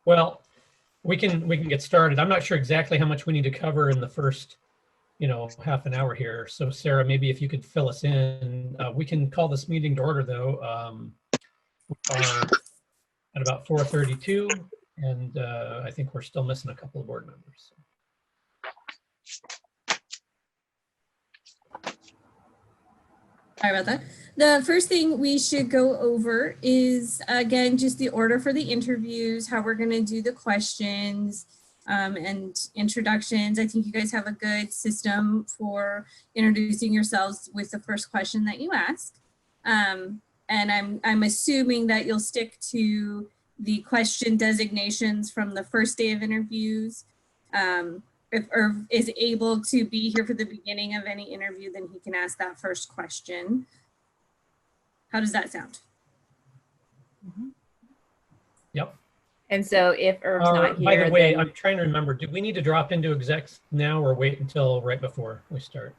Well, we can get started. I'm not sure exactly how much we need to cover in the first, half an hour here. So Sarah, maybe if you could fill us in, we can call this meeting to order though. We are at about 4:32, and I think we're still missing a couple of board members. Sorry about that. The first thing we should go over is, again, just the order for the interviews, how we're going to do the questions and introductions. I think you guys have a good system for introducing yourselves with the first question that you ask. And I'm assuming that you'll stick to the question designations from the first day of interviews. If Irv is able to be here for the beginning of any interview, then he can ask that first question. How does that sound? Yep. And so if Irv's not here, by the way, then... I'm trying to remember, do we need to drop into execs now or wait until right before we start?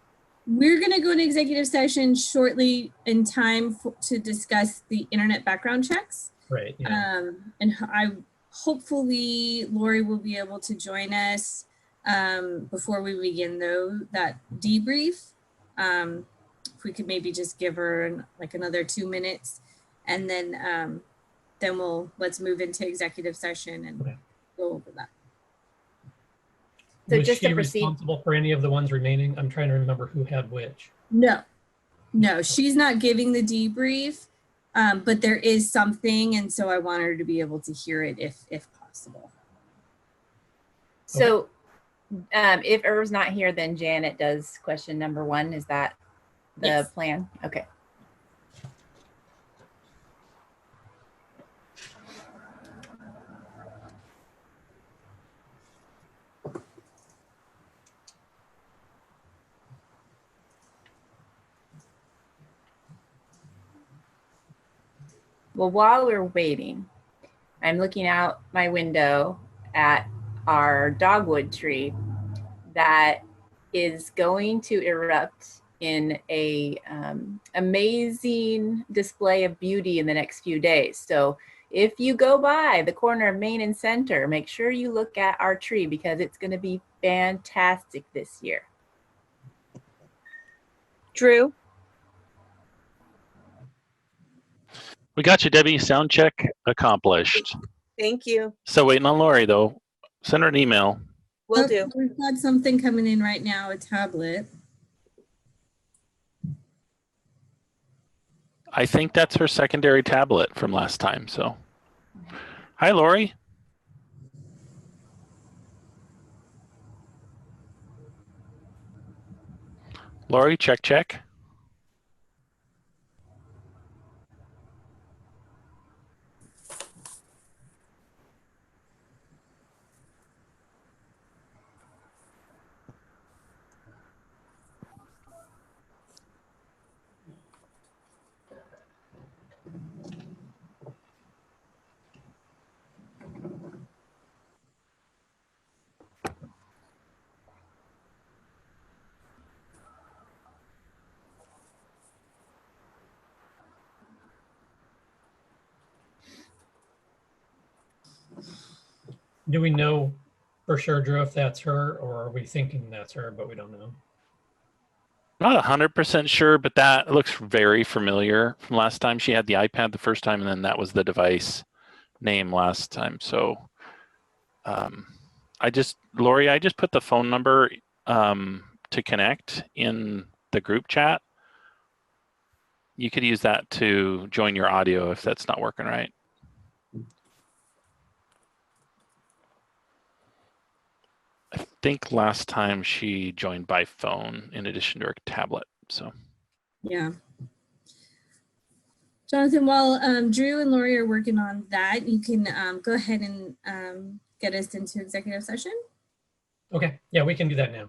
We're going to go into executive session shortly in time to discuss the internet background checks. Right. Yeah. And hopefully Lori will be able to join us before we begin that debrief. If we could maybe just give her like another 2 minutes, and then let's move into executive session and go over that. So was just she to proceed, responsible for any of the ones remaining? I'm trying to remember who had which. No, she's not giving the debrief, but there is something, and so I want her to be able to hear it if possible. So if Irv's not here, then Janet does question number 1. Is that the plan? Okay. Well, while we're waiting, I'm looking out my window at our dogwood tree that is going to erupt in a amazing display of beauty in the next few days. So if you go by the corner of Main and Center, make sure you look at our tree because it's going to be fantastic this year. Drew? We got you, Debbie. Sound check accomplished. Thank you. So waiting on Lori, though. Send her an email. Will do. We've got something coming in right now, a tablet. I think that's her secondary tablet from last time. So, hi, Lori. Lori, check. Do we know for sure, Drew, if that's her, or are we thinking that's her, but we don't know? Not 100% sure, but that looks very familiar from last time. She had the iPad the first time, and then that was the device name last time. So Lori, I just put the phone number to connect in the group chat. You could use that to join your audio if that's not working right. I think last time she joined by phone in addition to her tablet. So yeah. Jonathan, while Drew and Lori are working on that, you can go ahead and get us into executive session. Okay, yeah, we can do that now.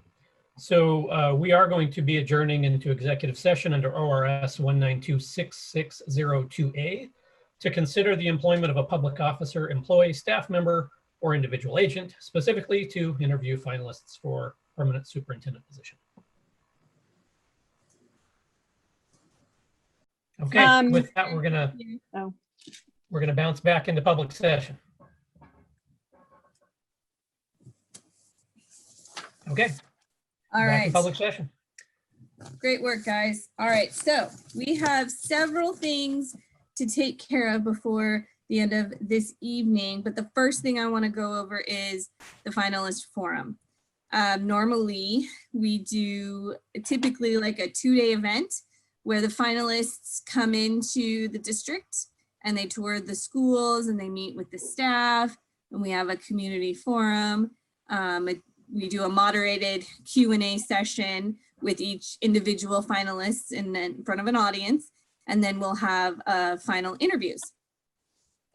So we are going to be adjourning into executive session under ORS 1926602A to consider the employment of a public officer, employee, staff member, or individual agent, specifically to interview finalists for permanent superintendent position. Okay, with that, we're gonna bounce back into public session. Okay, All back in right. public session. Great work, guys. All right, so we have several things to take care of before the end of this evening, but the first thing I want to go over is the Finalist Forum. Normally, we do typically like a 2-day event where the finalists come into the district and they tour the schools and they meet with the staff, and we have a community forum. We do a moderated Q&A session with each individual finalist in front of an audience, and then we'll have final interviews.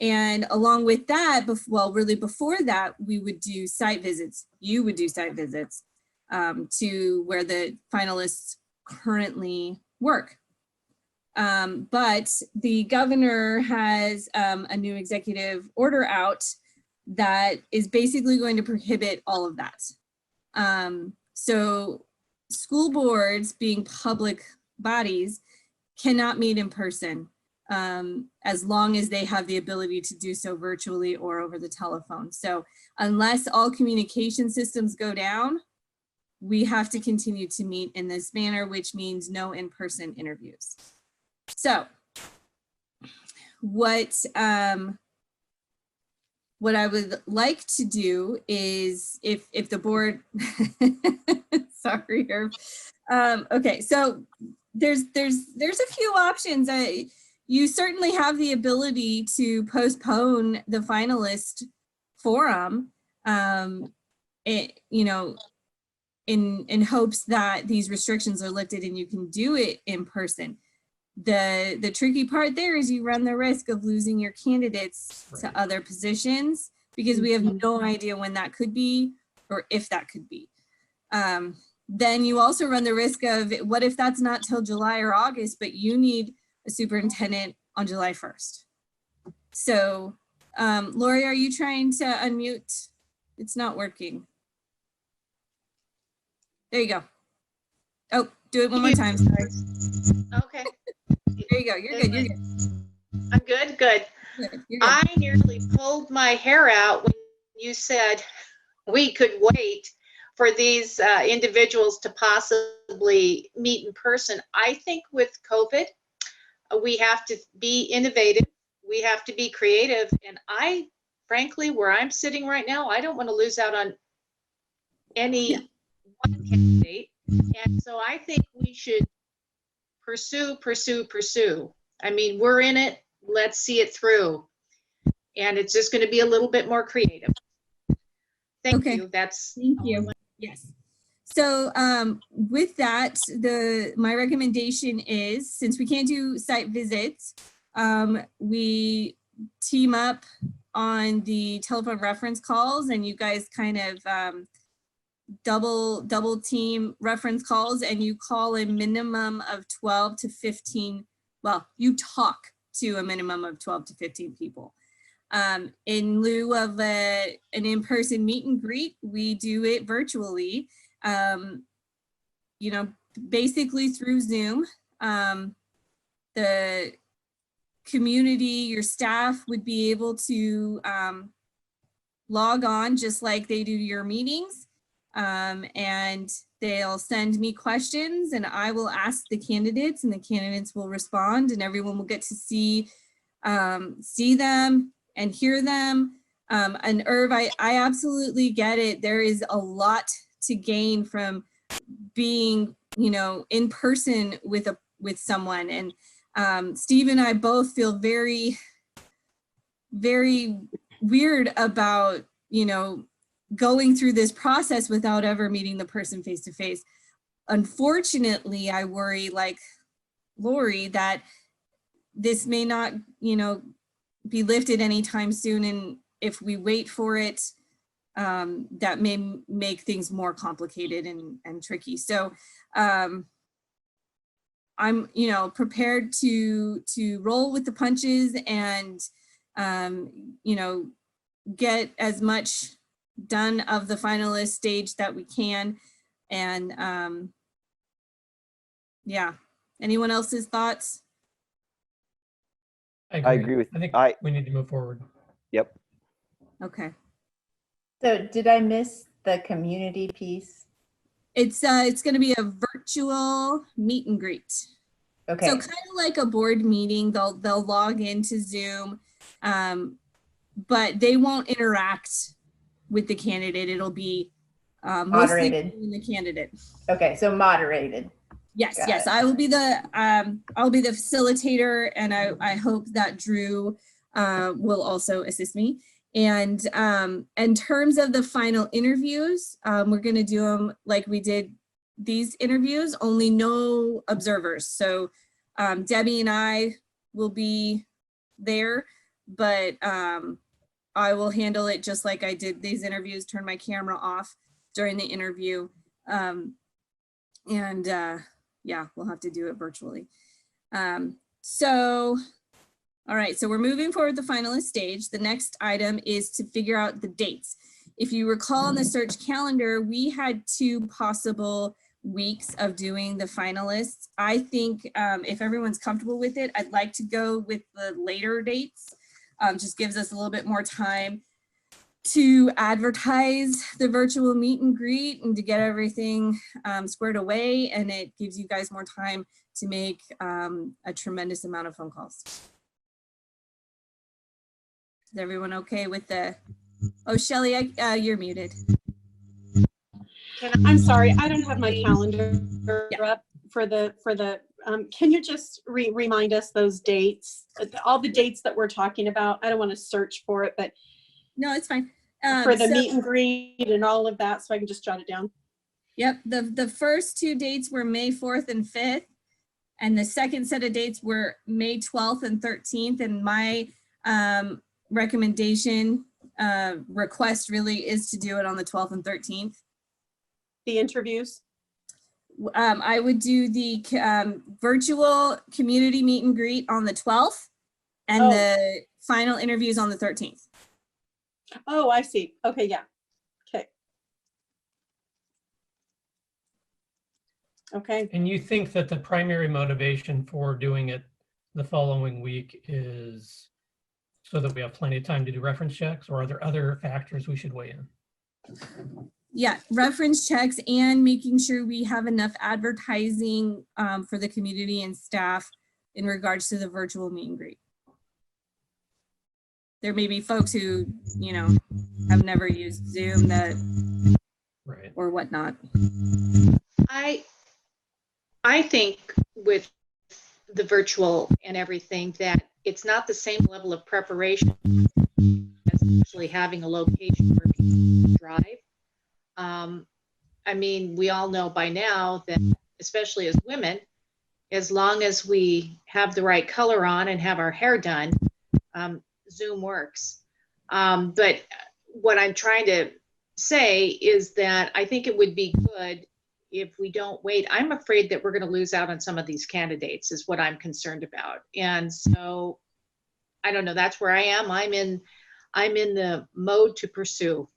And along with that, well, really before that, we would do site visits. You would do site visits to where the finalists currently work. But the governor has a new executive order out that is basically going to prohibit all of that. So school boards, being public bodies, cannot meet in person as long as they have the ability to do so virtually or over the telephone. So unless all communication systems go down, we have to continue to meet in this manner, which means no in-person interviews. So what I would like to do is, if the board, sorry, okay, so there's a few options. You certainly have the ability to postpone the finalist forum, you know, in hopes that these restrictions are lifted and you can do it in person. The tricky part there is you run the risk of losing your candidates to other positions because we have no idea when that could be or if that could be. Then you also run the risk of what if that's not till July or August, but you need a superintendent on July 1st. So Lori, are you trying to unmute? It's not working. There you go. Oh, do it one more time. Sorry. Okay. There you go. You're good. You're good. I'm good. Good. You're good. I nearly pulled my hair out when you said we could wait for these individuals to possibly meet in person. I think with COVID, we have to be innovative. We have to be creative. And I, frankly, where I'm sitting right now, I don't want to lose out on any one candidate. And so I think we should pursue. I mean, we're in it. Let's see it through. And it's just going to be a little bit more creative. Thank you. Thank you. Yes. So with that, my recommendation is, since we can't do site visits, we team up on the telephone reference calls, and you guys kind of double team reference calls, and you call a minimum of 12 to 15. Well, you talk to a minimum of 12 to 15 people. In lieu of an in-person meet and greet, we do it virtually, you know, basically through Zoom. The community, your staff would be able to log on just like they do your meetings. And they'll send me questions and I will ask the candidates, and the candidates will respond, and everyone will get to see them and hear them. And Irv, I absolutely get it. There is a lot to gain from being, you know, in person with someone. And Steve and I both feel very, very weird about, you know, going through this process without ever meeting the person face to face. Unfortunately, I worry, like Lori, that this may not, you know, be lifted anytime soon. And if we wait for it, that may make things more complicated and tricky. So I'm, you know, prepared to roll with the punches and, you know, get as much done of the finalist stage that we can. And yeah, anyone else's thoughts? I agree with. I think I we need to move forward. Okay. So did I miss the community piece? It's going to be a virtual meet and greet. Okay. So kind of like a board meeting, they'll log into Zoom, but they won't interact with the candidate. It'll be mostly Moderated. the candidate. Okay, so moderated. Yes, Got yes. it. I will be the facilitator, and I hope that Drew will also assist me. And in terms of the final interviews, we're going to do them like we did these interviews, only no observers. So Debbie and I will be there, but I will handle it just like I did these interviews, turn my camera off during the interview. Yeah, we'll have to do it virtually. All right, so we're moving forward the finalist stage. The next item is to figure out the dates. If you recall on the search calendar, we had 2 possible weeks of doing the finalists. I think if everyone's comfortable with it, I'd like to go with the later dates. Just gives us a little bit more time to advertise the virtual meet and greet and to get everything squared away. And it gives you guys more time to make a tremendous amount of phone calls. Is everyone okay with the, oh, Shelly, you're muted. I'm sorry, I don't have my calendar up for the, can you just remind us those dates, all the dates that we're talking about? I don't want to search for it, but no, it's fine. For the meet and greet and all of that, so I can just jot it down. Yep, the first 2 dates were May 4th and 5th, and the second set of dates were May 12th and 13th, and my recommendation request really is to do it on the 12th and 13th. The interviews? I would do the virtual community meet and greet on the 12th and the final interviews on the 13th. Oh, I see. Okay, yeah. Okay. Okay. And you think that the primary motivation for doing it the following week is so that we have plenty of time to do reference checks, or are there other factors we should weigh in? Yeah, reference checks and making sure we have enough advertising for the community and staff in regards to the virtual meet and greet. There may be folks who, you know, have never used Zoom that, right, or whatnot. I think with the virtual and everything that it's not the same level of preparation as actually having a location where people can drive. I mean, we all know by now that, especially as women, as long as we have the right color on and have our hair done, Zoom works. But what I'm trying to say is that I think it would be good if we don't wait. I'm afraid that we're going to lose out on some of these candidates is what I'm concerned about. And so I don't know, that's where I am. I'm in the mode to pursue.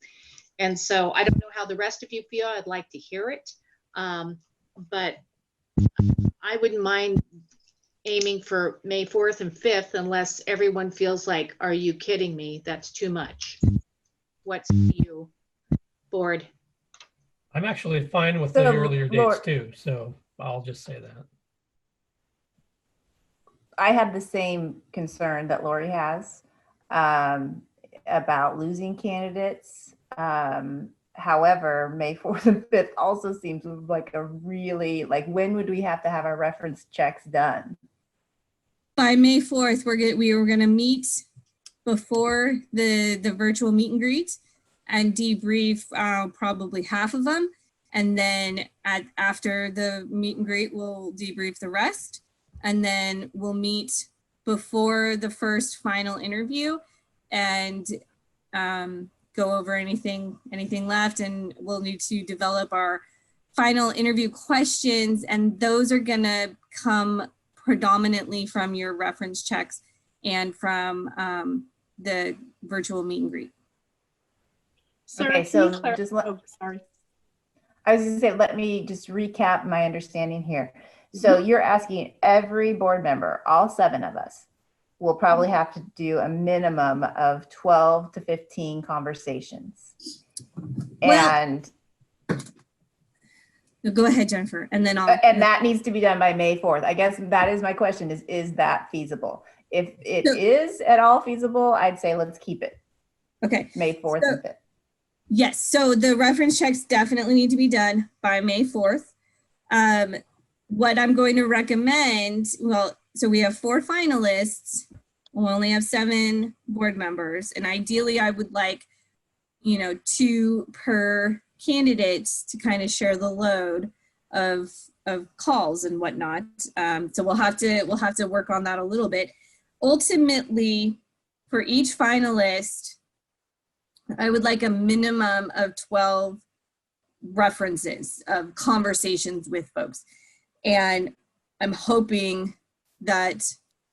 And so I don't know how the rest of you feel. I'd like to hear it. But I wouldn't mind aiming for May 4th and 5th unless everyone feels like, are you kidding me? That's too much. What's you, board? I'm actually fine with the So, earlier dates Laura- too, so I'll just say that. I have the same concern that Lori has about losing candidates. However, May 4th and 5th also seems like a really, like, when would we have to have our reference checks done? By May 4th, we were gonna meet before the virtual meet and greet and debrief probably half of them. And then after the meet and greet, we'll debrief the rest. And then we'll meet before the first final interview and go over anything left. And we'll need to develop our final interview questions. And those are gonna come predominantly from your reference checks and from the virtual meet and greet. Sarah, Okay, can so you just oh, sorry. I was gonna say, let me just recap my understanding here. So you're asking every board member, all 7 of us, will probably have to do a minimum of 12 to 15 conversations. Well, And Go ahead, Jennifer, and then I'll. And that needs to be done by May 4th. I guess that is my question is that feasible? If it is at all feasible, I'd say let's keep it. Okay. May 4th and 5th. Yes, so the reference checks definitely need to be done by May 4th. What I'm going to recommend, well, so we have 4 finalists. We'll only have 7 board members. And ideally, I would like, 2 per candidate to kind of share the load of calls and whatnot. So we'll have to work on that a little bit. Ultimately, for each finalist, I would like a minimum of 12 references of conversations with folks. And I'm hoping that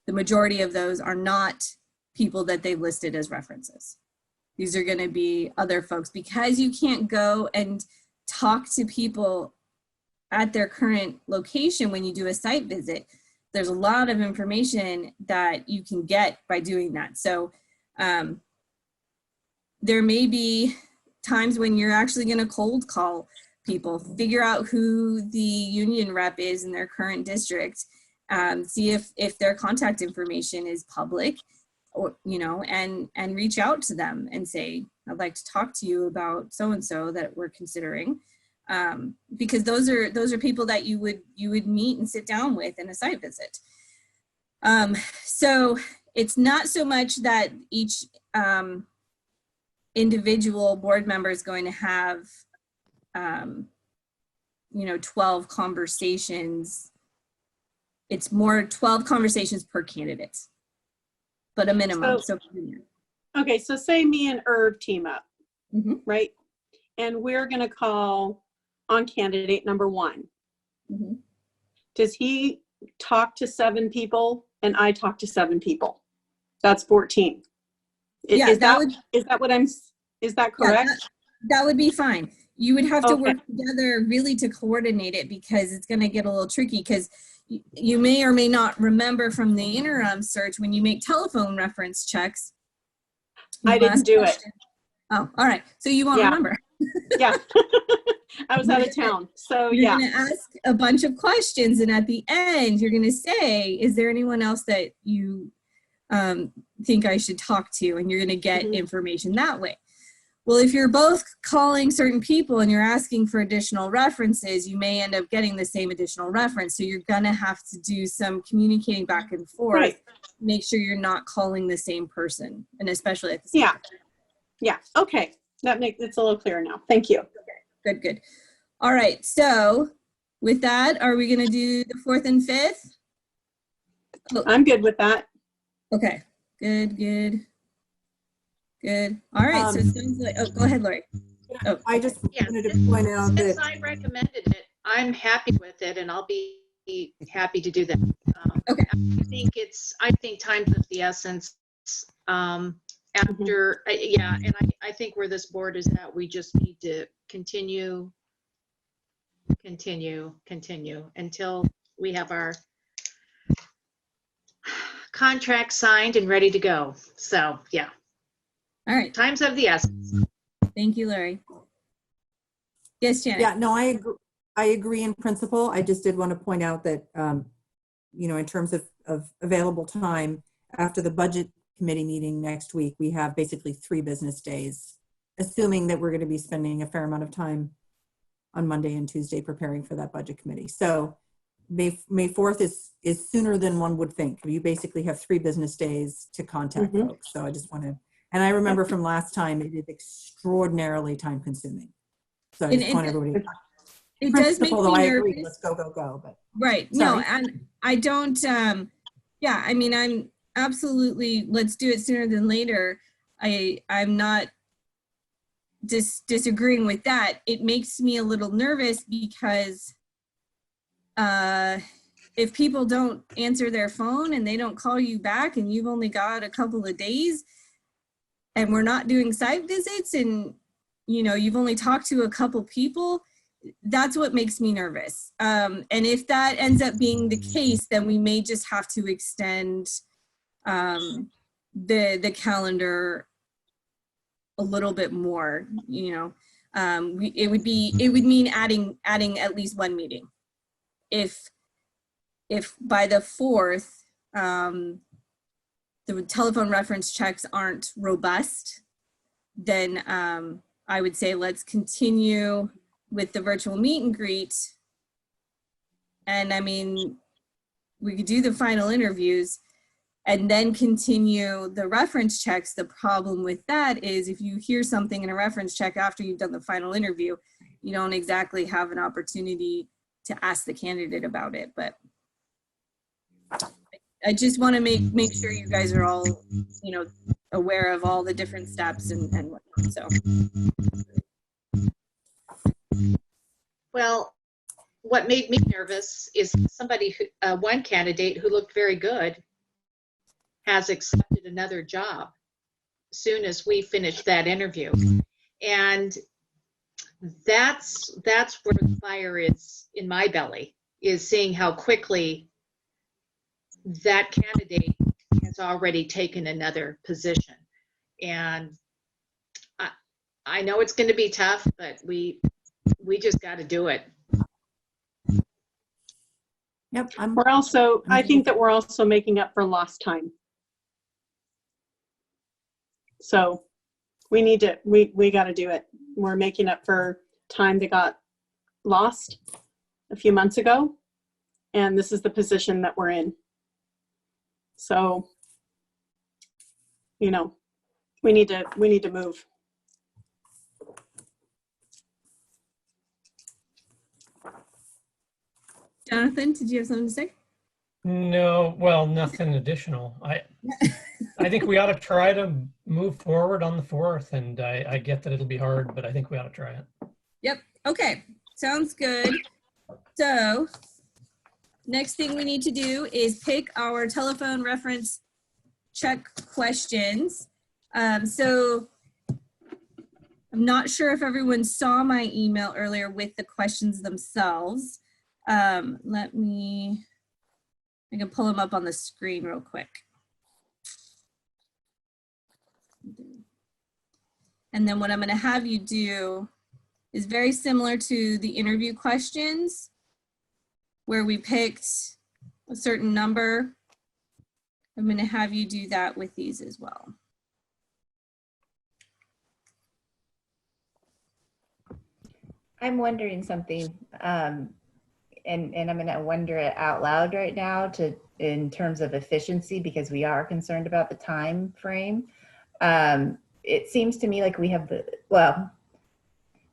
the majority of those are not people that they've listed as references. These are going to be other folks, because you can't go and talk to people at their current location when you do a site visit. There's a lot of information that you can get by doing that. So there may be times when you're actually going to cold call people, figure out who the union rep is in their current district, see if their contact information is public, or and reach out to them and say, I'd like to talk to you about so-and-so that we're considering, because those are people that you would meet and sit down with in a site visit. So it's not so much that each individual board member is going to have 12 conversations. It's more 12 conversations per candidate, but a minimum. Okay, so say me and Irv team up, Mm-hmm. right? And we're going to call on candidate number 1. Mm-hmm. Does he talk to 7 people and I talk to 7 people? That's 14. Yeah, is that correct? Yeah, that would be fine. You would have to Okay. work together really to coordinate it, because it's going to get a little tricky, because you may or may not remember from the interim search when you make telephone reference checks. I didn't do it. Oh, all right. So you won't remember. Yeah. I was out of town. So You're yeah. going to ask a bunch of questions, and at the end, you're going to say, is there anyone else that you think I should talk to? And you're going to get information that way. Well, if you're both calling certain people and you're asking for additional references, you may end up getting the same additional reference. So you're going to have to do some communicating back and forth. Right. Make sure you're not calling the same person, and especially at the same time. Yeah. Okay. It's a little clearer now. Thank you. Good. All right. So with that, are we going to do the 4th and 5th? Oh, I'm good with that. okay. Good. All right. So it sounds like, go ahead, Lori. Oh, I just Yeah, wanted to point out since that I recommended it, I'm happy with it, and I'll be happy to do that. Okay. I think time's of the essence. After, and I think where this board is at, we just need to continue until we have our contract signed and ready to go. So, yeah. all right. Time's of the essence. Thank you, Larry. Yes, Janet. yeah, no, I agree in principle. I just did want to point out that in terms of available time after the budget committee meeting next week, we have basically 3 business days, assuming that we're going to be spending a fair amount of time on Monday and Tuesday preparing for that budget committee. So May 4th is sooner than one would think. You basically have 3 business days to contact folks. So I just want to, and I remember from last time, it is extraordinarily time consuming. So I just want everybody. It does make me though I nervous. agree, let's go. But Right. Sorry. No, and I don't, I'm absolutely, let's do it sooner than later. I'm not disagreeing with that. It makes me a little nervous because if people don't answer their phone and they don't call you back and you've only got a couple of days and we're not doing site visits and you've only talked to a couple people, that's what makes me nervous. And if that ends up being the case, then we may just have to extend the calendar a little bit more, It would mean adding at least one meeting. If by the 4th, the telephone reference checks aren't robust, then I would say let's continue with the virtual meet and greet. And I mean, we could do the final interviews and then continue the reference checks. The problem with that is if you hear something in a reference check after you've done the final interview, you don't exactly have an opportunity to ask the candidate about it. But I just want to make sure you guys are all, you know, aware of all the different steps and whatnot. So. Well, what made me nervous is somebody who, one candidate who looked very good has accepted another job as soon as we finished that interview. And that's where the fire is in my belly, is seeing how quickly that candidate has already taken another position. And I know it's going to be tough, but we just got to do it. Yep. I think that we're also making up for lost time. So we got to do it. We're making up for time that got lost a few months ago. And this is the position that we're in. So, you know, we need to move. Jonathan, did you have something to say? No, well, nothing additional. I think we ought to try to move forward on the 4th, and I get that it'll be hard, but I think we ought to try it. Yep. Okay. Sounds good. So next thing we need to do is pick our telephone reference check questions. So I'm not sure if everyone saw my email earlier with the questions themselves. I can pull them up on the screen real quick. And then what I'm going to have you do is very similar to the interview questions where we picked a certain number. I'm going to have you do that with these as well. I'm wondering something, and I'm going to wonder it out loud right now in terms of efficiency, because we are concerned about the time frame. It seems to me like we have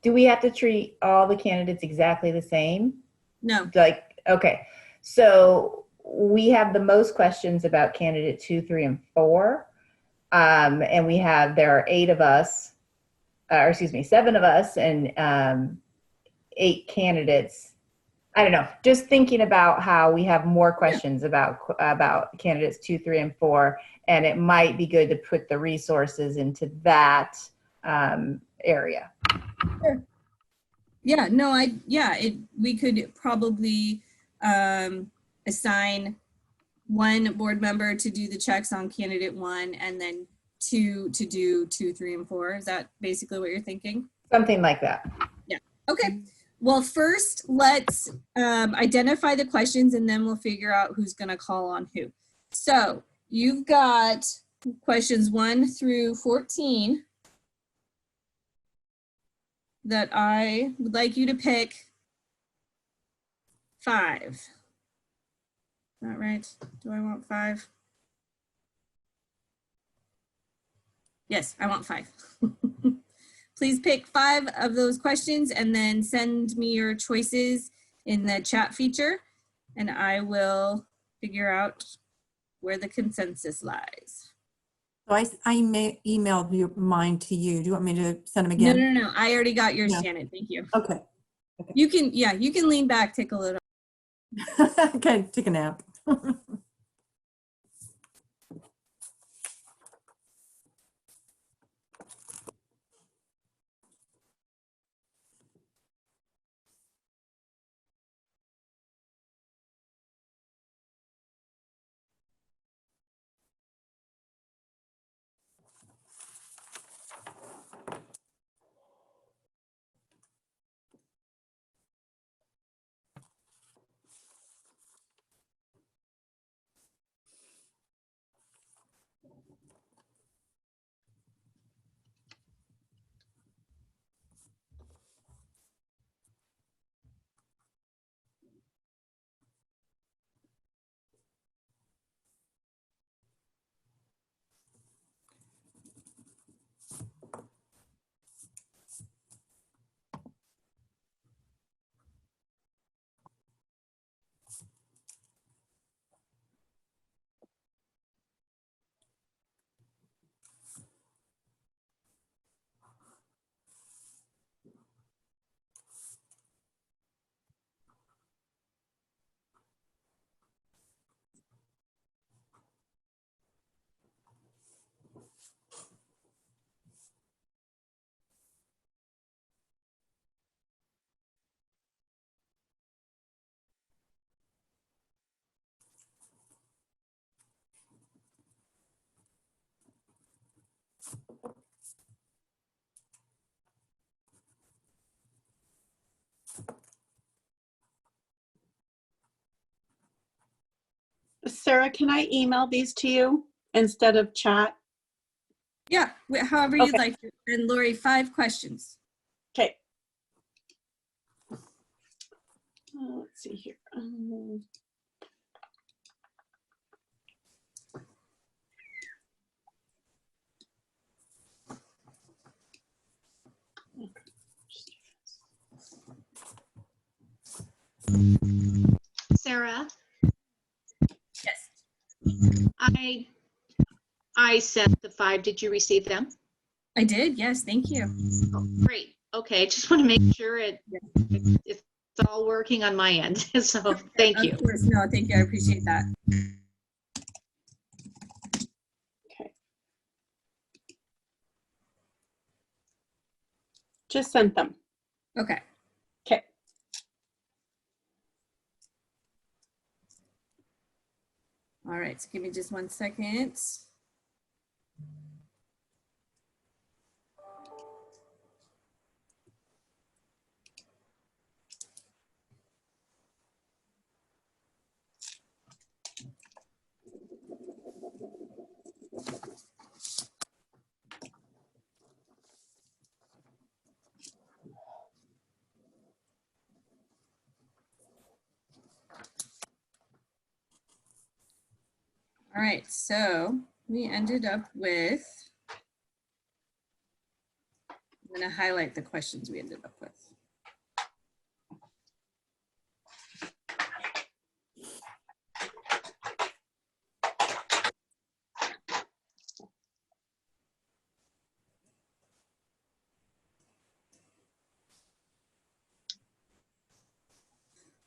do we have to treat all the candidates exactly the same? No. Okay. So we have the most questions about candidate 2, 3, and 4. And there are 8 of us, or excuse me, 7 of us and 8 candidates. I don't know, just thinking about how we have more questions about candidates 2, 3, and 4, and it might be good to put the resources into that area. Sure. Yeah, no, we could probably assign 1 board member to do the checks on candidate 1 and then 2 to do 2, 3, and 4. Is that basically what you're thinking? Something like that. Yeah. Okay. Well, first, let's identify the questions and then we'll figure out who's going to call on who. So you've got questions 1 through 14 that I would like you to pick 5. Is that right? Do I want 5? Yes, I want 5. Please pick 5 of those questions and then send me your choices in the chat feature, and I will figure out where the consensus lies. So I emailed mine to you. Do you want me to send them again? No. I already got yours, Yeah. Janet. Thank you. Okay. You can lean back, take a little. Okay, take a nap. Sarah, can I email these to you instead of chat? Yeah, however you'd Okay. like. And Lori, 5 questions. Okay. Let's see here. Sarah, Yes. I sent the 5. Did you receive them? I did. Yes. Thank you. Oh, great. Okay, just want to make sure it's all working on my end. So thank you. Of course. No, thank you. I appreciate that. Okay. Just sent them. Okay. Okay. All right. So give me just 1 second. All right, so we ended up with, I'm going to highlight the questions we ended up with.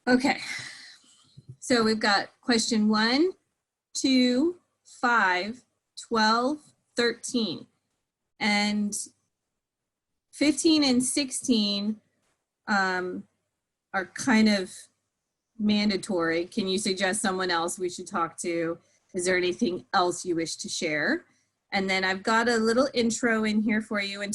Okay, so we've got question 1, 2, 5, 12, 13. And 15 and 16 are kind of mandatory. Can you suggest someone else we should talk to? Is there anything else you wish to share? And then I've got a little intro in here for you. And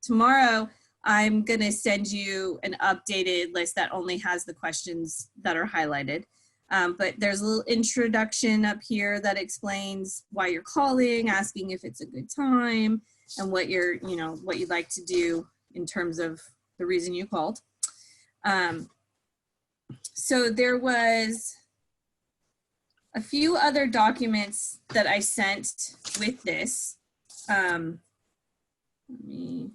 tomorrow, I'm going to send you an updated list that only has the questions that are highlighted. But there's a little introduction up here that explains why you're calling, asking if it's a good time, and what you're, what you'd like to do in terms of the reason you called. So there was a few other documents that I sent with this. Let me.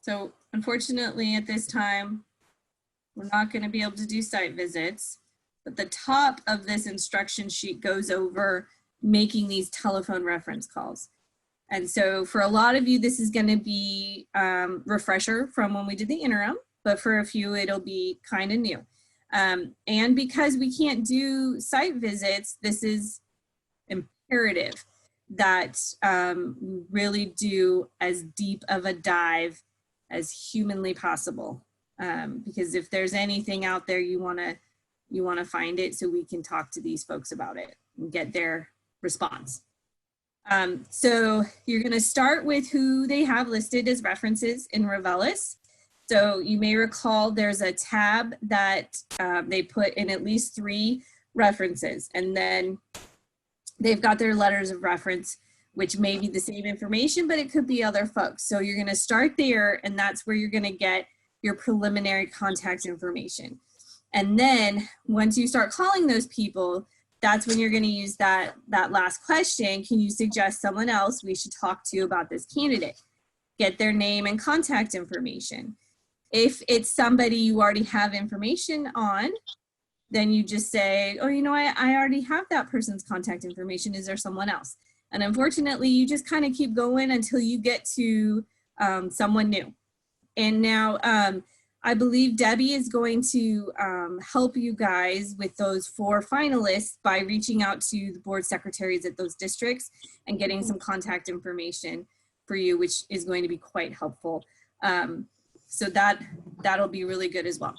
So unfortunately at this time, we're not going to be able to do site visits, but the top of this instruction sheet goes over making these telephone reference calls. And so for a lot of you, this is going to be refresher from when we did the interim, but for a few, it'll be kind of new. And because we can't do site visits, this is imperative that we really do as deep of a dive as humanly possible. Because if there's anything out there, you want to find it so we can talk to these folks about it and get their response. So you're going to start with who they have listed as references in Revelis. So you may recall there's a tab that they put in at least 3 references, and then they've got their letters of reference, which may be the same information, but it could be other folks. So you're going to start there, and that's where you're going to get your preliminary contact information. And then once you start calling those people, that's when you're going to use that last question. Can you suggest someone else we should talk to about this candidate? Get their name and contact information. If it's somebody you already have information on, then you just say, oh, I already have that person's contact information. Is there someone else? And unfortunately, you just kind of keep going until you get to someone new. And now I believe Debbie is going to help you guys with those 4 finalists by reaching out to the board secretaries at those districts and getting some contact information for you, which is going to be quite helpful. So that'll be really good as well.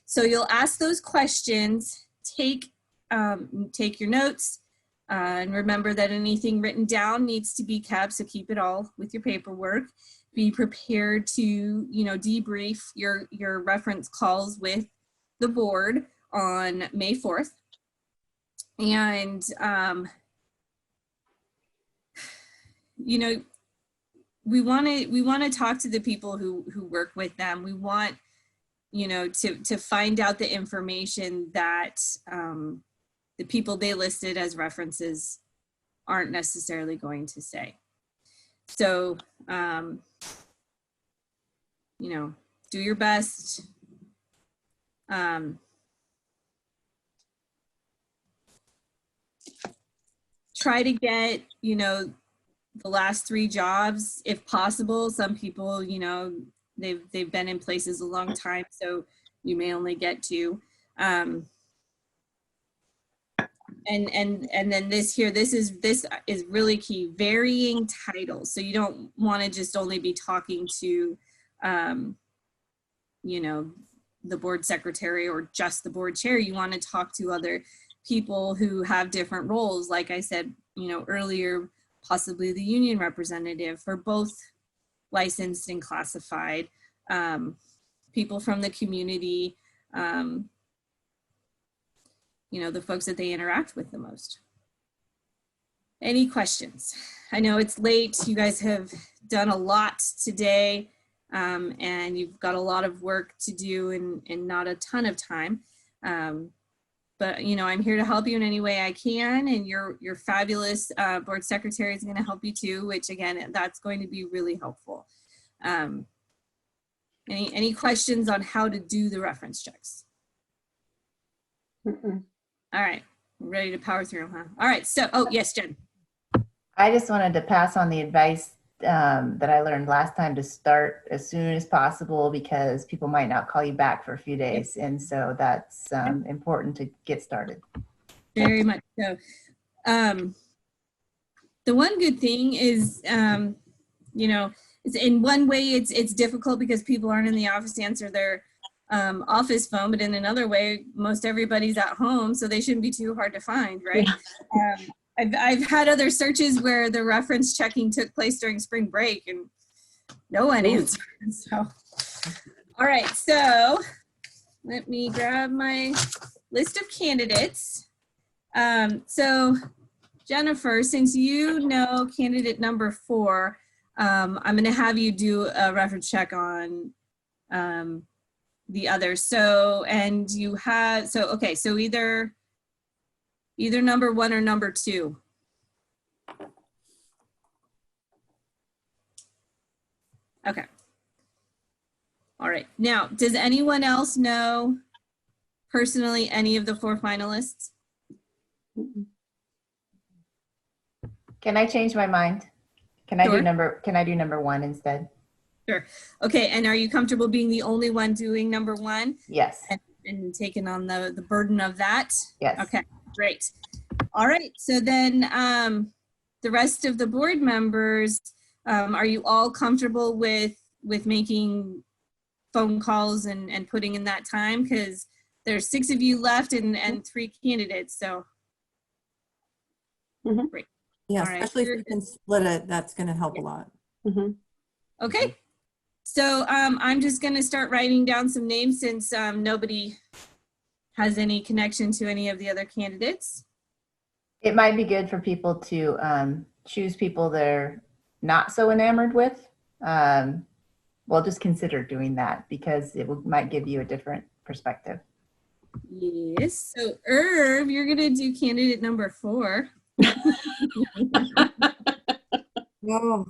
So you'll ask those questions, take your notes, and remember that anything written down needs to be kept, so keep it all with your paperwork. Be prepared to, debrief your reference calls with the board on May 4th. And, we want to talk to the people who work with them. We want, to find out the information that the people they listed as references aren't necessarily going to say. So, do your best. Try to get, the last 3 jobs if possible. Some people, they've been in places a long time, so you may only get 2. And then this is really key, varying titles. So you don't want to just only be talking to, the board secretary or just the board chair. You want to talk to other people who have different roles. Like I said, earlier, possibly the union representative for both licensed and classified, people from the community, the folks that they interact with the most. Any questions? I know it's late. You guys have done a lot today, and you've got a lot of work to do and not a ton of time. But, I'm here to help you in any way I can, and your fabulous board secretary is going to help you too, which again, that's going to be really helpful. Any questions on how to do the reference checks? Mm-mm. All right, we're ready to power through, huh? All right, so, oh, yes, Jen. I just wanted to pass on the advice that I learned last time to start as soon as possible, because people might not call you back for a few days. And so that's important to get started. Very much so. The one good thing is, it's in one way it's difficult because people aren't in the office to answer their office phone, but in another way, most everybody's at home, so they shouldn't be too hard to find, right? Yeah. I've had other searches where the reference checking took place during spring break and no one answered. So, all right, so let me grab my list of candidates. So Jennifer, since you know candidate number 4, I'm going to have you do a reference check on the others. So, and you have, so, okay, so either number 1 or number 2. Okay. All right. Now, does anyone else know personally any of the 4 finalists? Can I change my mind? Can I Sure. do number 1 instead? Sure. Okay. And are you comfortable being the only one doing number 1? Yes. And taking on the burden of that? Yes. Okay, great. All right, so then the rest of the board members, are you all comfortable with making phone calls and putting in that time? Because there's 6 of you left and 3 candidates, so. Mm-hmm. Great. Yeah, All right. especially if you can split it, that's going to help a lot. Mm-hmm. Okay, so I'm just gonna start writing down some names since nobody has any connection to any of the other candidates. It might be good for people to choose people they're not so enamored with. Well, just consider doing that because it might give you a different perspective. Yes, so Irv, you're gonna do candidate number 4. Oh,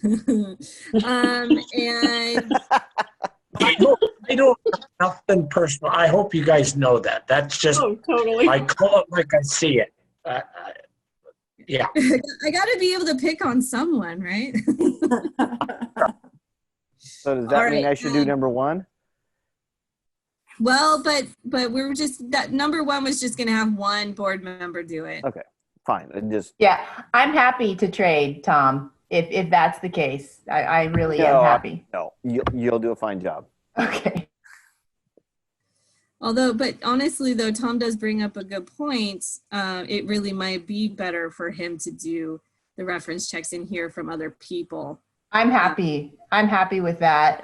And I don't have nothing personal. I hope you guys know that. That's just, Totally. I call it like I see it. Yeah. I gotta be able to pick on someone, right? So does that All mean right, I should do number 1? Well, but we're just, that number 1 was just gonna have 1 board member do it. Okay, fine. And just Yeah, I'm happy to trade, Tom. if that's the case. I really am No, happy. No, you'll do a fine job. Okay. Although, but honestly though, Tom does bring up a good point. It really might be better for him to do the reference checks and hear from other people. I'm happy. I'm happy with that.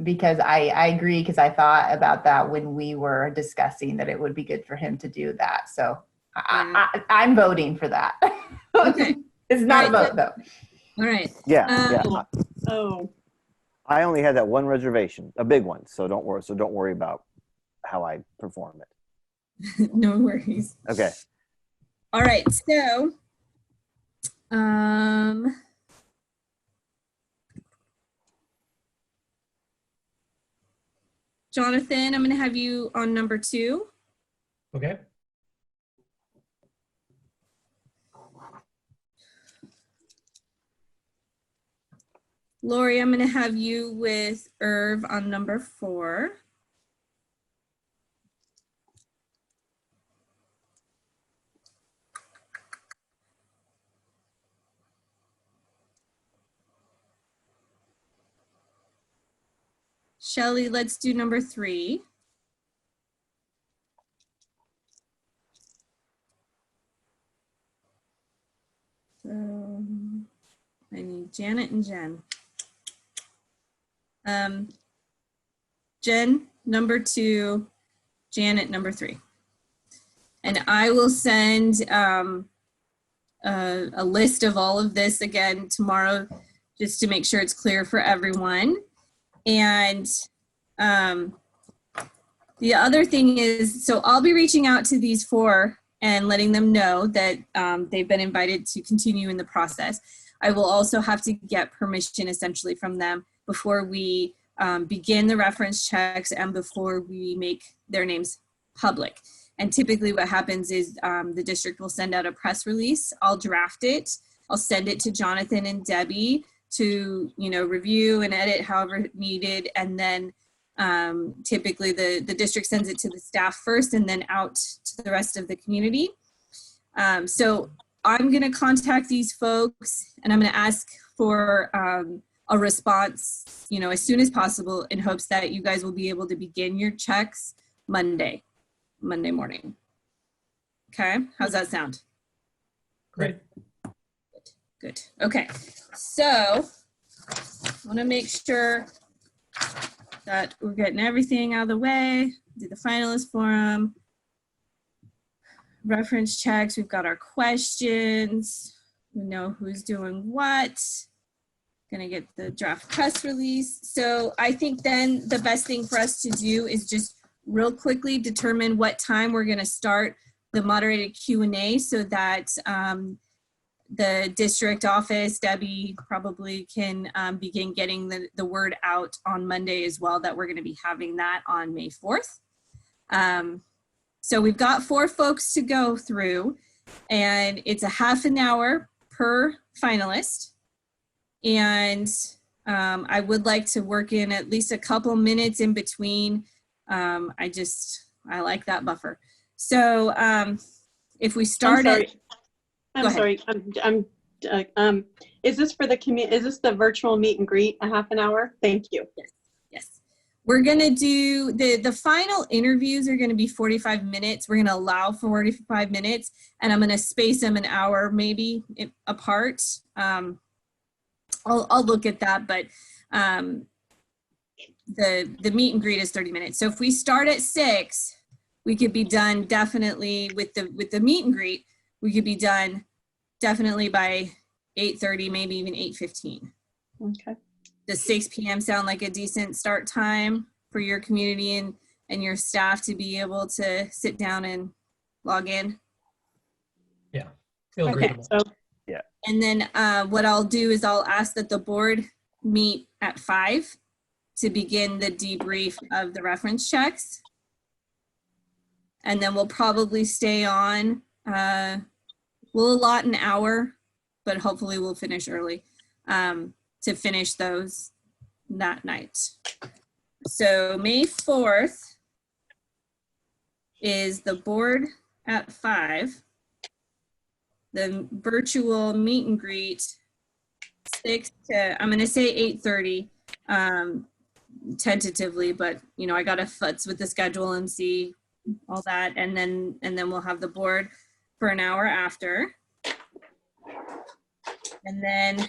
Because I agree, because I thought about that when we were discussing that it would be good for him to do that. So I'm voting for that. Okay. It's not a All right. vote though. All right. Yeah. Oh, I only had that one reservation, a big one. So don't worry about how I perform it. No worries. Okay. All right. So, Jonathan, I'm going to have you on number 2. Okay. Lori, I'm going to have you with Irv on number 4. Shelly, let's do number 3. So I need Janet and Jen. Jen, number 2, Janet, number 3. And I will send a list of all of this again tomorrow, just to make sure it's clear for everyone. And the other thing is, so I'll be reaching out to these 4 and letting them know that they've been invited to continue in the process. I will also have to get permission essentially from them before we begin the reference checks and before we make their names public. And typically what happens is the district will send out a press release. I'll draft it. I'll send it to Jonathan and Debbie to, review and edit however needed. And then typically the district sends it to the staff first and then out to the rest of the community. So I'm going to contact these folks and I'm going to ask for a response, as soon as possible, in hopes that you guys will be able to begin your checks Monday morning. Okay, how's that sound? Great. Good. Okay, so I want to make sure that we're getting everything out of the way. Do the finalist forum, reference checks. We've got our questions. We know who's doing what. Gonna get the draft press release. So I think then the best thing for us to do is just real quickly determine what time we're gonna start the moderated Q&A so that the district office, Debbie, probably can begin getting the word out on Monday as well, that we're gonna be having that on May 4th. So we've got 4 folks to go through and it's a half an hour per finalist. And I would like to work in at least a couple minutes in between. I like that buffer. So if we start I'm sorry. Is this for is this the virtual meet and greet, a half an hour? Thank you. Yes. We're gonna do the final interviews are gonna be 45 minutes. We're gonna allow for 45 minutes and I'm gonna space them an hour maybe apart. I'll look at that, but the meet and greet is 30 minutes. So if we start at 6, we could be done definitely with the meet and greet. We could be done definitely by 8:30, maybe even 8:15. Okay. Does 6 p.m. sound like a decent start time for your community and your staff to be able to sit down and log in? Yeah. Feels Okay. reasonable. So And then what I'll do is I'll ask that the board meet at 5 to begin the debrief of the reference checks. And then we'll probably stay on, we'll allot an hour, but hopefully we'll finish early to finish those that night. So May 4th is the board at 5. The virtual meet and greet 6 to, I'm going to say 8:30 tentatively, but you know, I got to futz with the schedule and see all that. And then we'll have the board for an hour after. And then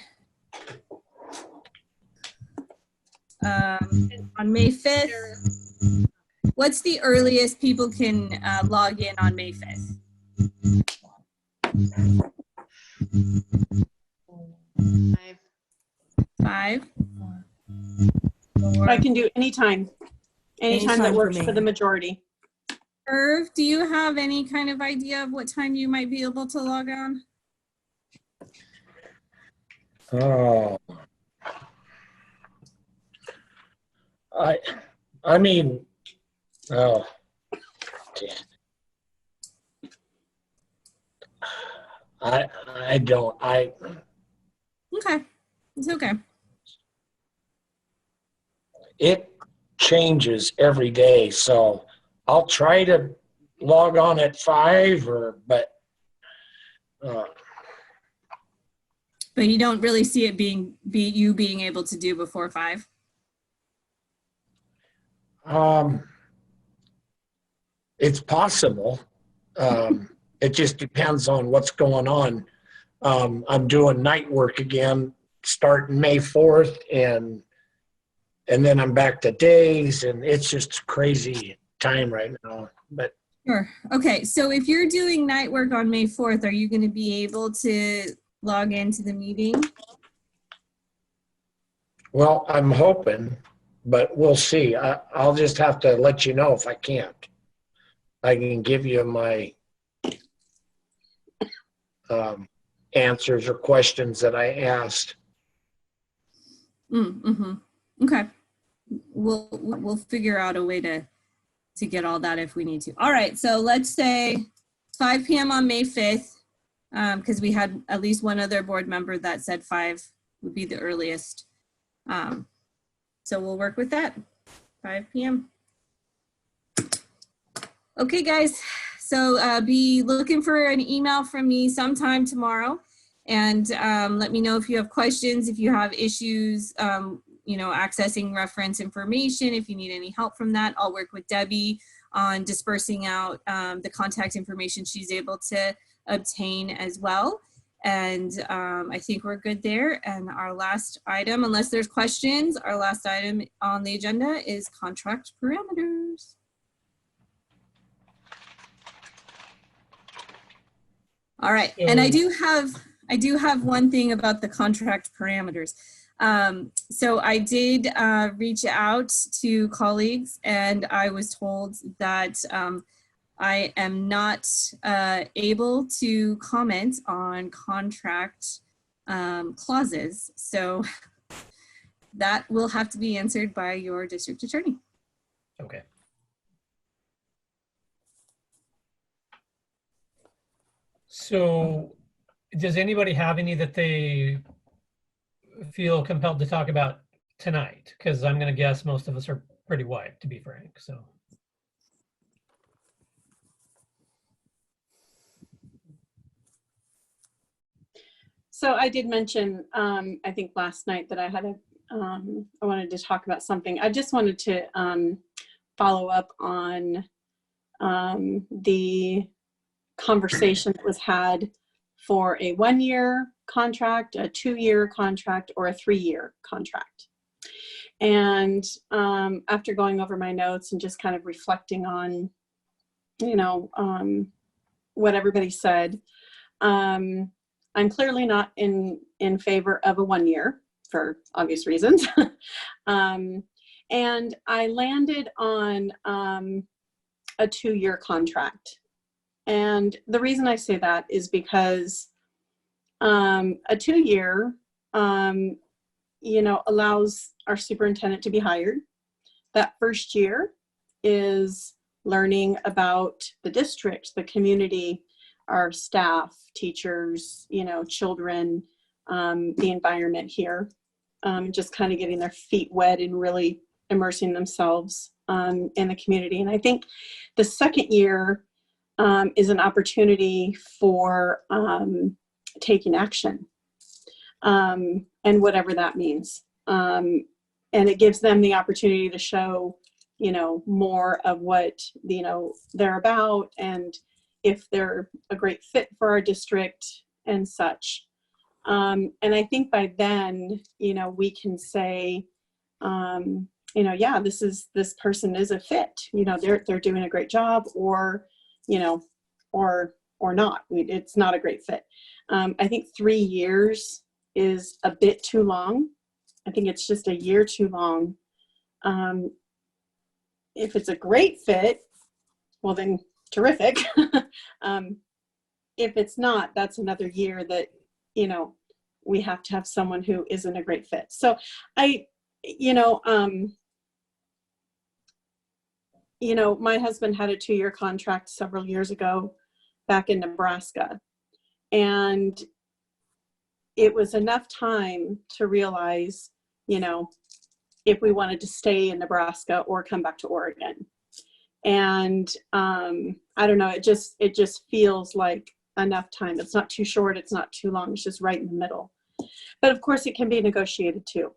on May 5th, what's the earliest people can log in on May 5th? 5. I can do anytime Anytime that for works me. for the majority. Irv, do you have any kind of idea of what time you might be able to log on? Oh. I mean, oh. I don't, Okay, it's okay. it changes every day, so I'll try to log on at 5 but But you don't really see it being able to do before 5? it's possible. It just depends on what's going on. I'm doing night work again starting May 4th and then I'm back to days, and it's just crazy time right now. But Sure. Okay, so if you're doing night work on May 4th, are you going to be able to log into the meeting? well, I'm hoping, but we'll see. I'll just have to let you know if I can't. I can give you my answers or questions that I asked. Mm-hmm. Okay. We'll figure out a way to get all that if we need to. All right, so let's say 5 p.m. on May 5th, because we had at least one other board member that said 5 would be the earliest. So we'll work with that, 5 p.m. Okay, guys, so be looking for an email from me sometime tomorrow, and let me know if you have questions, if you have issues, you know, accessing reference information, if you need any help from that. I'll work with Debbie on dispersing out the contact information she's able to obtain as well. And I think we're good there. And our last item, unless there's questions, our last item on the agenda is contract parameters. All right, and I do have one thing about the contract parameters. So I did reach out to colleagues, and I was told that I am not able to comment on contract clauses. So that will have to be answered by your district attorney. Okay. So does anybody have any that they feel compelled to talk about tonight? Because I'm going to guess most of us are pretty wiped, to be frank. So I did mention, I think last night that I had I wanted to talk about something. I just wanted to follow up on the conversation that was had for a 1-year contract, a 2-year contract, or a 3-year contract. And after going over my notes and just kind of reflecting on, you know, what everybody said, I'm clearly not in favor of a 1-year for obvious reasons. And I landed on a 2-year contract. And the reason I say that is because a 2-year, you know, allows our superintendent to be hired. That first year is learning about the district, the community, our staff, teachers, you know, children, the environment here, just kind of getting their feet wet and really immersing themselves in the community. And I think the second year is an opportunity for taking action. and whatever that means. And it gives them the opportunity to show, more of what, they're about, and if they're a great fit for our district and such. And I think by then, we can say, yeah, this person is a fit, they're doing a great job, or, or not. It's not a great fit. I think 3 years is a bit too long. I think it's just a year too long. If it's a great fit, well then terrific. If it's not, that's another year that, we have to have someone who isn't a great fit. So my husband had a 2-year contract several years ago back in Nebraska. And it was enough time to realize, if we wanted to stay in Nebraska or come back to Oregon. And I don't know, it just feels like enough time. It's not too short, it's not too long, it's just right in the middle. But of course it can be negotiated too.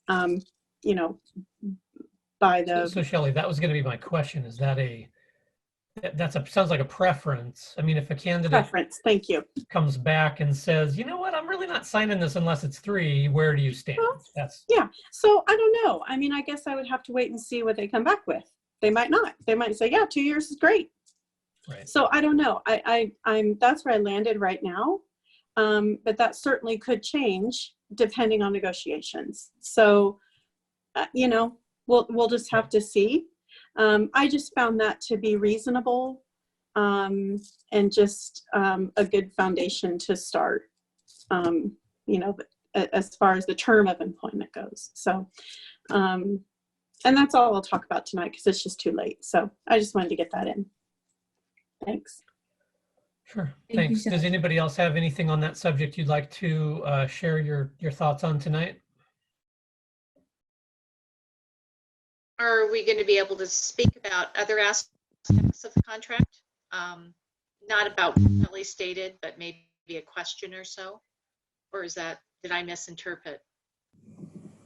By the. So Shelley, that was going to be my question. Is that sounds like a preference. I mean, if a candidate preference, thank you, comes back and says, you know what, I'm really not signing this unless it's 3, where do you stand? Well, yeah. So I don't know. I mean, I guess I would have to wait and see what they come back with. They might not. They might say, yeah, 2 years is great. Right. So I don't know. I'm that's where I landed right now. But that certainly could change depending on negotiations. So, we'll just have to see. I just found that to be reasonable, and just a good foundation to start, as far as the term of employment goes. So, and that's all I'll talk about tonight because it's just too late. So I just wanted to get that in. Thanks. Sure. Thank you, Thanks. Does anybody else have anything on that subject you'd like to share your thoughts on tonight? Are we going to be able to speak about other aspects of the contract? Not about what Shelley stated, but maybe a question or so? Or did I misinterpret?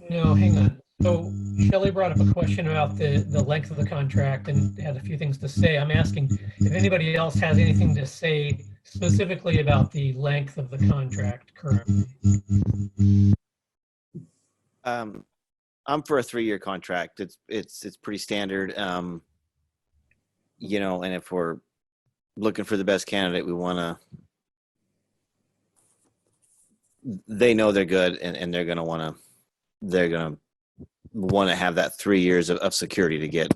No, hang on. So Shelley brought up a question about the length of the contract and had a few things to say. I'm asking if anybody else has anything to say specifically about the length of the contract currently. I'm for a 3-year contract. It's pretty standard. And if we're looking for the best candidate, they know they're good, and they're gonna want to have that 3 years of security to get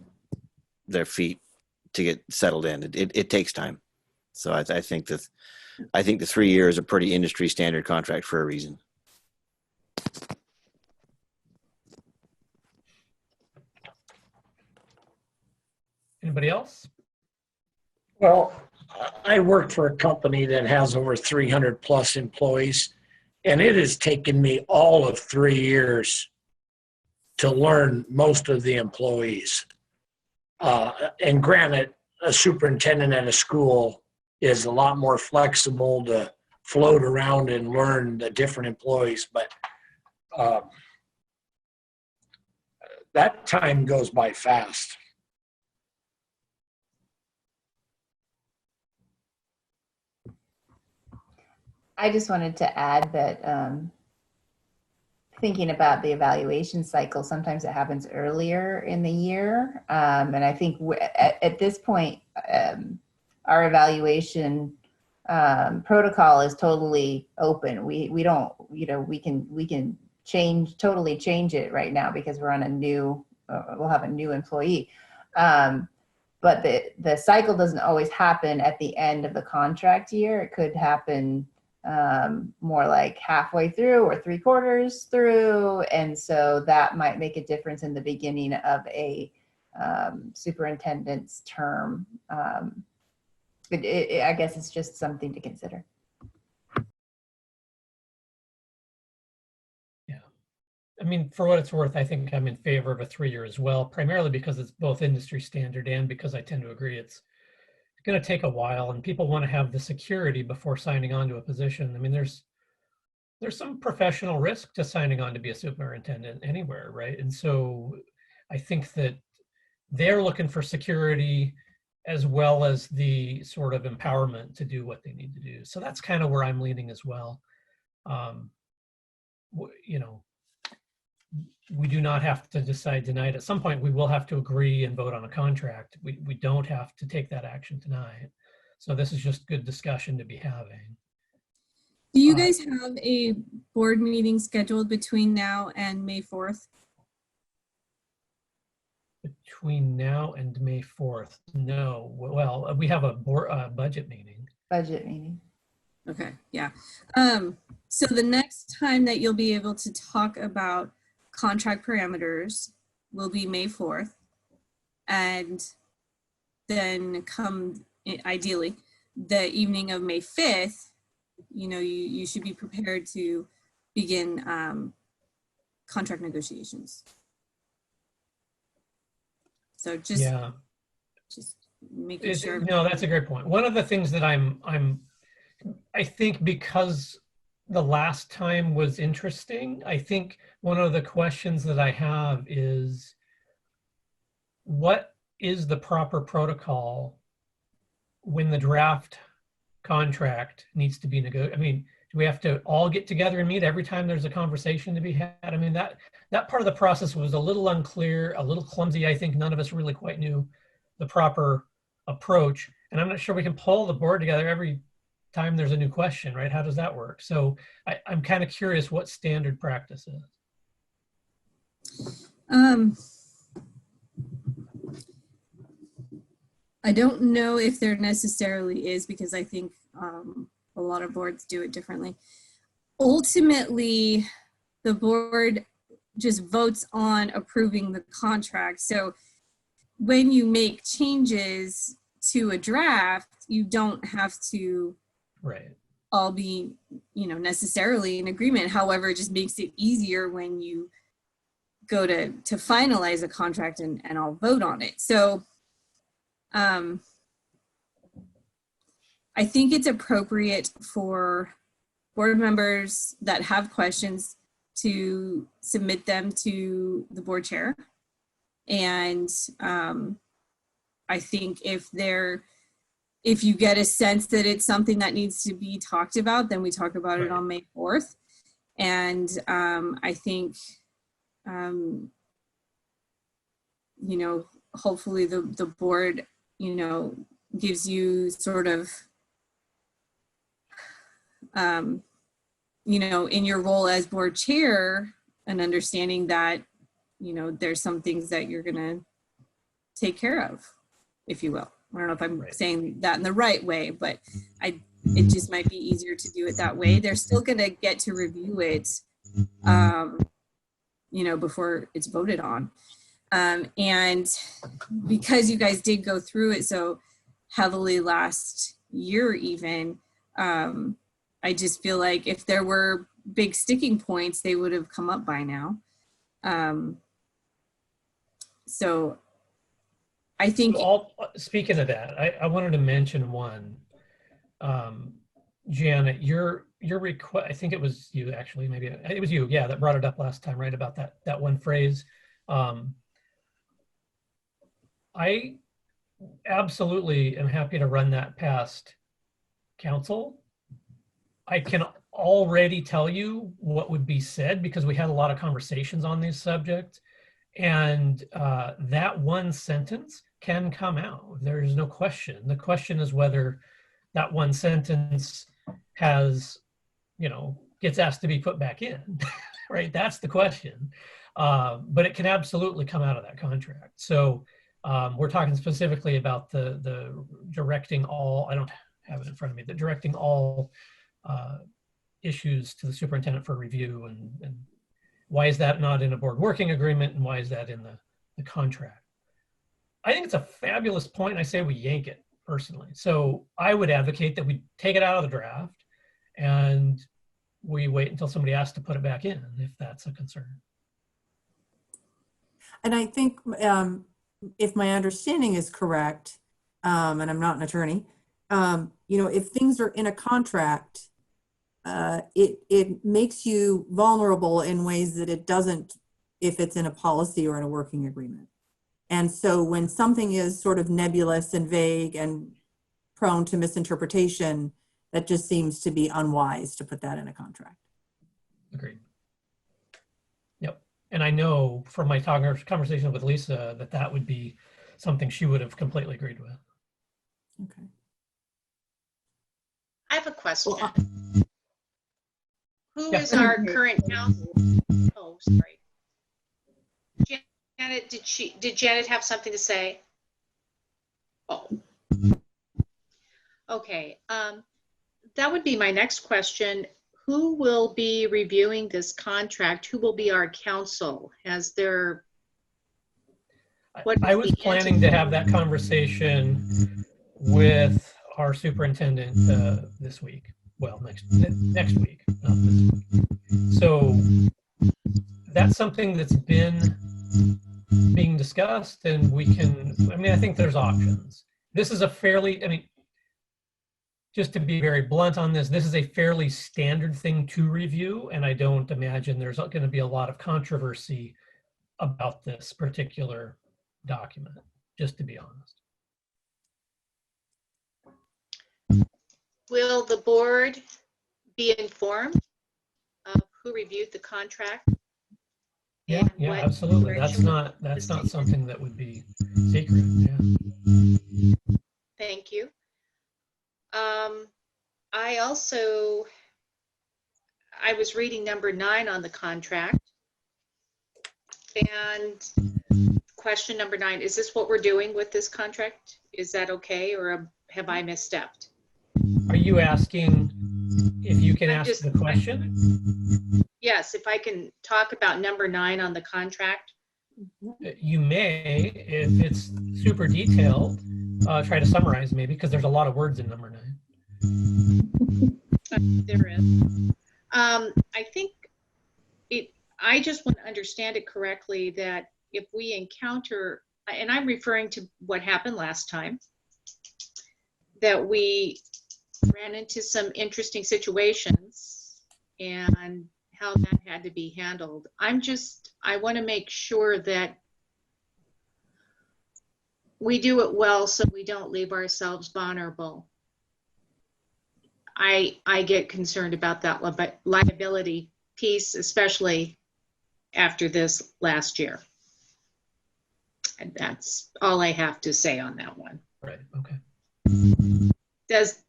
their feet, to get settled in. It takes time. So I think the 3 years is a pretty industry standard contract for a reason. Anybody else? Well, I work for a company that has over 300 plus employees, and it has taken me all of 3 years to learn most of the employees. And granted, a superintendent at a school is a lot more flexible to float around and learn the different employees, but that time goes by fast. I just wanted to add that thinking about the evaluation cycle, sometimes it happens earlier in the year. And I think at this point, our evaluation protocol is totally open. We don't, we can totally change it right now because we're on a new, we'll have a new employee. But the cycle doesn't always happen at the end of the contract year. It could happen more like halfway through or 3/4 through. And so that might make a difference in the beginning of a superintendent's term. I guess it's just something to consider. Yeah. I mean, for what it's worth, I think I'm in favor of a 3-year as well, primarily because it's both industry standard and because I tend to agree it's going to take a while and people want to have the security before signing on to a position. I mean, there's there's some professional risk to signing on to be a superintendent anywhere, right? And so I think that they're looking for security as well as the sort of empowerment to do what they need to do. So that's kind of where I'm leaning as well. You know, we do not have to decide tonight. At some point, we will have to agree and vote on a contract. We don't have to take that action tonight. So this is just good discussion to be having. Do you guys have a board meeting scheduled between now and May 4th? Between now and May 4th? No. Well, we have a board, budget meeting. Budget meeting. Okay, yeah. So the next time that you'll be able to talk about contract parameters will be May 4th. And then come, ideally, the evening of May 5th, you know, you should be prepared to begin contract negotiations. So just making sure. No, that's a great point. One of the things that I think because the last time was interesting, I think one of the questions that I have is, what is the proper protocol when the draft contract needs to be negotiated? I mean, do we have to all get together and meet every time there's a conversation to be had? I mean, that part of the process was a little unclear, a little clumsy. I think none of us really quite knew the proper approach. And I'm not sure we can pull the board together every time there's a new question, right? How does that work? So I'm kind of curious what standard practice is. I don't know if there necessarily is, because I think a lot of boards do it differently. Ultimately, the board just votes on approving the contract. So when you make changes to a draft, you don't have to all be, you know, necessarily in agreement. However, it just makes it easier when you go to finalize a contract and all vote on it. So I think it's appropriate for board members that have questions to submit them to the board chair. And I think if you get a sense that it's something that needs to be talked about, then we talk about it on May 4th. And I think, you know, hopefully the board, you know, gives you sort of, you know, in your role as board chair, an understanding that, you know, there's some things that you're gonna take care of, if you will. I don't know if I'm saying that in the right way, but it just might be easier to do it that way. They're still gonna get to review it, you know, before it's voted on. And because you guys did go through it so heavily last year even, I just feel like if there were big sticking points, they would have come up by now. So I think— Speaking of that, I wanted to mention one. Janet, your request, I think it was you actually, maybe it was you, yeah, that brought it up last time, right, about that one phrase. I absolutely am happy to run that past council. I can already tell you what would be said because we had a lot of conversations on these subjects, and that one sentence can come out. There's no question. The question is whether that one sentence has, you know, gets asked to be put back in, right? That's the question. But it can absolutely come out of that contract. So we're talking specifically about the directing all, I don't have it in front of me, the directing all issues to the superintendent for review, and why is that not in a board working agreement, and why is that in the contract? I think it's a fabulous point, and I say we yank it personally. So I would advocate that we take it out of the draft and we wait until somebody asks to put it back in, if that's a concern. And I think if my understanding is correct, and I'm not an attorney, you know, if things are in a contract, it makes you vulnerable in ways that it doesn't if it's in a policy or in a working agreement. And so when something is sort of nebulous and vague and prone to misinterpretation, that just seems to be unwise to put that in a contract. Agreed. Yep. And I know from my conversation with Lisa that that would be something she would have completely agreed with. Okay. I have a question. Well, Who Yeah. is our current counsel? Oh, sorry. Janet, did Janet have something to say? Oh. Okay. That would be my next question. Who will be reviewing this contract? Who will be our counsel? Has there? I was planning to have that conversation with our superintendent this week. Well, next week, not this week. So that's something that's been being discussed, and we can, I mean, I think there's options. This is a fairly, I mean, just to be very blunt on this, this is a fairly standard thing to review, and I don't imagine there's going to be a lot of controversy about this particular document, just to be honest. Will the board be informed of who reviewed the contract? Yeah, And yeah, what absolutely. That's direction not something that would be secret. Yeah. Thank you. I was reading number 9 on the contract, and question number 9, is this what we're doing with this contract? Is that okay, or have I misstepped? Are you asking if you can ask the question? Yes, if I can talk about number 9 on the contract. You may, if it's super detailed, try to summarize maybe, because there's a lot of words in number 9. There is. I think I just want to understand it correctly, that if we encounter, and I'm referring to what happened last time, that we ran into some interesting situations and how that had to be handled. I want to make sure that we do it well so we don't leave ourselves vulnerable. I get concerned about that liability piece, especially after this last year. And that's all I have to say on that one. Right, okay. Does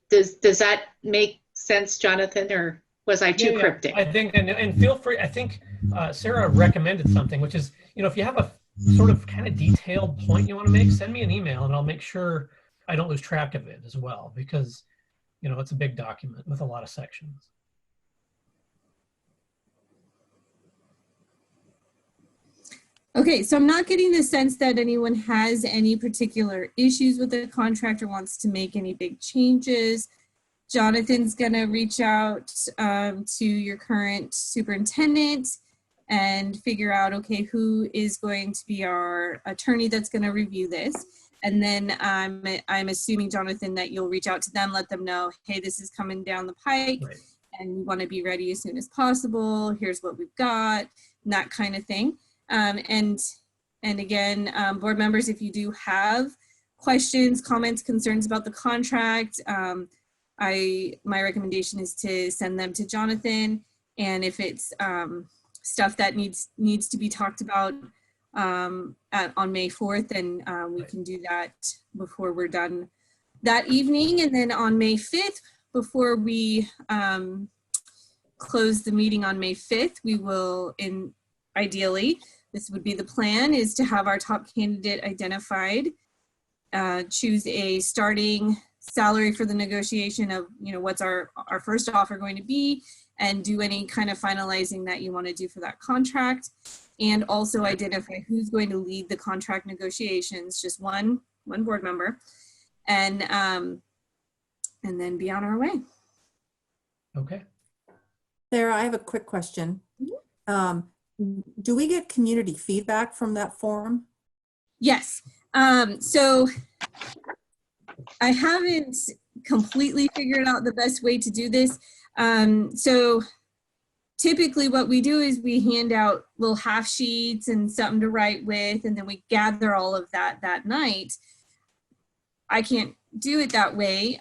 that make sense, Jonathan, or was I too cryptic? I think, and feel free, I think Sarah recommended something, which is, if you have a sort of kind of detailed point you want to make, send me an email and I'll make sure I don't lose track of it as well, because it's a big document with a lot of sections. Okay, so I'm not getting the sense that anyone has any particular issues with the contract or wants to make any big changes. Jonathan's gonna reach out to your current superintendent and figure out, okay, who is going to be our attorney that's gonna review this. And then I'm assuming, Jonathan, that you'll reach out to them, let them know, hey, this is coming down the pike, right, and we want to be ready as soon as possible. Here's what we've got, and that kind of thing. And again, board members, if you do have questions, comments, concerns about the contract, my recommendation is to send them to Jonathan. And if it's stuff that needs to be talked about on May 4th, and we can do that before we're done that evening. And then on May 5th, before we close the meeting on May 5th, we will, ideally, this would be the plan, is to have our top candidate identified, choose a starting salary for the negotiation of, what's our first offer going to be, and do any kind of finalizing that you want to do for that contract. And also identify who's going to lead the contract negotiations, just one board member, and then be on our way. Okay. Sarah, I have a quick question. Do we get community feedback from that forum? Yes. So I haven't completely figured out the best way to do this. So typically what we do is we hand out little half sheets and something to write with, and then we gather all of that night. I can't do it that way.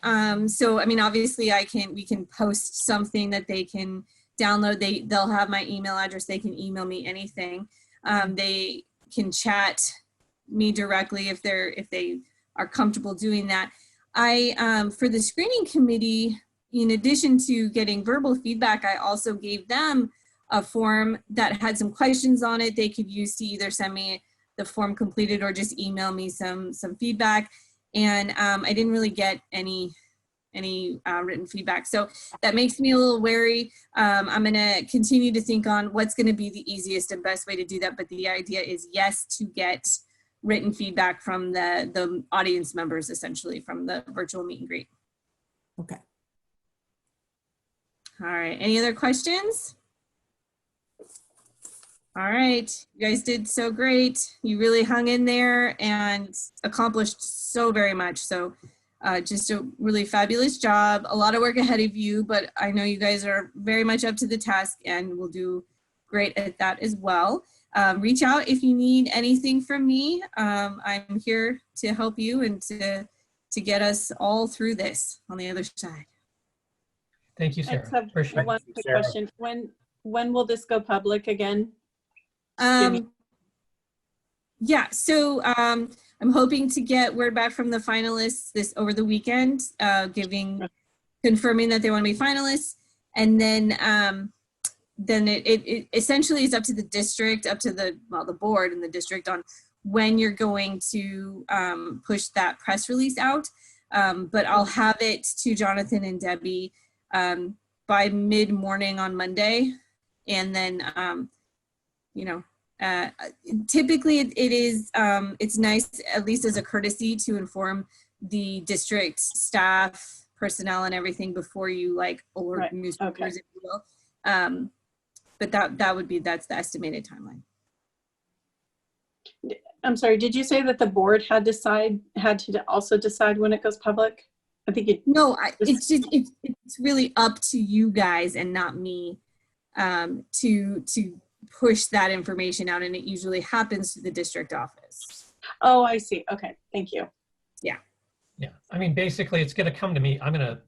So, I mean, obviously we can post something that they can download. They'll have my email address. They can email me anything. They can chat me directly if they are comfortable doing that. For the screening committee, in addition to getting verbal feedback, I also gave them a form that had some questions on it they could use to either send me the form completed or just email me some feedback. And I didn't really get any written feedback. So that makes me a little wary. I'm gonna continue to think on what's gonna be the easiest and best way to do that. But the idea is, yes, to get written feedback from the audience members, essentially from the virtual meet and greet. Okay. All right, any other questions? All right, you guys did so great. You really hung in there and accomplished so very much. So just a really fabulous job. A lot of work ahead of you, but I know you guys are very much up to the task and will do great at that as well. Reach out if you need anything from me. I'm here to help you and to get us all through this on the other side. Thank you, I Sarah. just have Appreciate one it. quick Sarah. question. When will this go public again? Yeah, so I'm hoping to get word back from the finalists over the weekend, confirming that they want to be finalists, and then it essentially is up to the district, up to the board and the district on when you're going to push that press release out. But I'll have it to Jonathan and Debbie by mid-morning on Monday, and then typically it is it's nice, at least as a courtesy, to inform the district staff, personnel, and everything before you alert Right. newspapers, Okay. if you will. But that's the estimated timeline. I'm sorry, did you say that the board had to also decide when it goes public? I think it. No, it's really up to you guys and not me to push that information out, and it usually happens to the district office. Oh, I see. Okay, thank you. Yeah, I mean, basically it's going to come to me. I'm going to,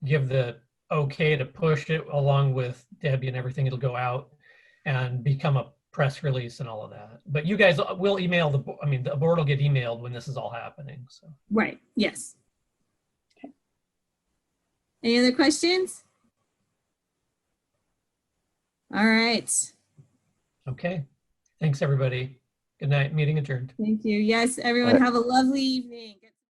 give the okay to push it along with Debbie and everything. It'll go out and become a press release and all of that. But you guys will email the board will get emailed when this is all happening. So. Right, yes. Okay. Any other questions? All right. Okay. Thanks, everybody. Good night. Meeting adjourned. Thank you. Yes, everyone, have a lovely evening.